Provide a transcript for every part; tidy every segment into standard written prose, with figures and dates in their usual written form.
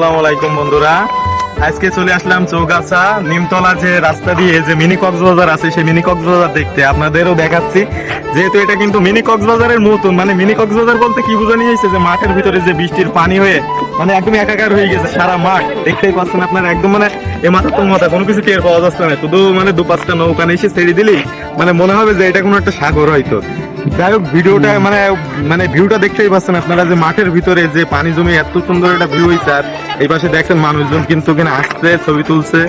আসসালামু আলাইকুম বন্ধুরা, আজকে চলে আসলাম চৌগাছা নিমতলা যে রাস্তা দিয়ে যে মিনি কক্সবাজার আছে সেই মিনি কক্সবাজার দেখতে আপনাদেরও দেখাচ্ছি। যেহেতু এটা কিন্তু মিনি কক্সবাজারের মতন, মানে মিনি কক্সবাজার বলতে কি বোঝানো হয়েছে যে মাঠের ভিতরে যে বৃষ্টির পানি হয়ে মানে একদম একাকার হয়ে গেছে সারা মাঠ, দেখতেই পাচ্ছেন আপনারা। একদম মানে এ মাথা তো মাথা কোনো কিছু টের পাওয়া যাচ্ছে না, শুধু মানে দু পাঁচটা নৌকা এসে ছেড়ে দিলেই মানে মনে হবে যে এটা কোনো একটা সাগর হয়তো। যাই হোক, ভিডিওটা মানে ভিউটা দেখতেই পাচ্ছেন আপনারা যে মাঠের ভিতরে যে পানি জমে এত সুন্দর একটা ভিউ হয়েছে। আর এই পাশে দেখছেন মানুষজন কিন্তু এখানে আসছে, ছবি তুলছে,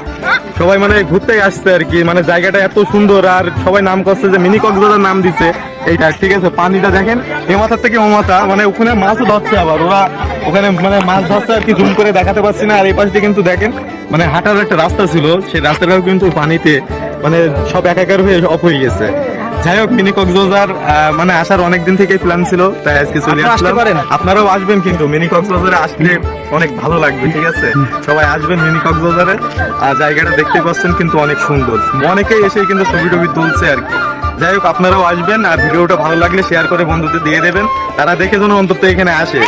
সবাই মানে ঘুরতে আসছে আর কি। মানে জায়গাটা এত সুন্দর আর সবাই নাম করছে যে মিনি কক্সবাজার নাম দিছে এইটা, ঠিক আছে। পানিটা দেখেন এ মাথার থেকে ও মাথা, মানে ওখানে মাছও ধরছে, আবার ওরা ওখানে মানে মাছ ধরছে আর কি, জুম করে দেখাতে পারছি না। আর এই পাশে কিন্তু দেখেন মানে হাঁটার একটা রাস্তা ছিল, সেই রাস্তাটাও কিন্তু পানিতে মানে সব একাকার হয়ে অফ হয়ে গেছে। যাই হোক, মিনি কক্সবাজার মানে আসার অনেকদিন থেকে প্ল্যান ছিল, তাই আজকে চলে আসলাম। আপনারাও আসবেন, কিন্তু মিনি কক্সবাজারে আসলে অনেক ভালো লাগবে, ঠিক আছে। সবাই আসবেন মিনি কক্সবাজারে, আর জায়গাটা দেখতে পাচ্ছেন কিন্তু অনেক সুন্দর। অনেকেই এসে কিন্তু ছবি টবি তুলছে আর কি। যাই হোক, আপনারাও আসবেন, আর ভিডিওটা ভালো লাগলে শেয়ার করে বন্ধুদের দিয়ে দেবেন, তারা দেখে যেন অন্তত এখানে আসে।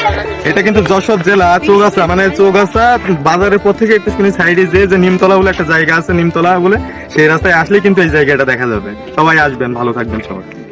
এটা কিন্তু যশোর জেলা চৌগাছা, মানে চৌগাছা বাজারের পর থেকে একটু সাইডে যে নিমতলা বলে একটা জায়গা আছে, নিমতলা বলে, সেই রাস্তায় আসলে কিন্তু এই জায়গাটা দেখা যাবে। সবাই আসবেন, ভালো থাকবেন সবাই।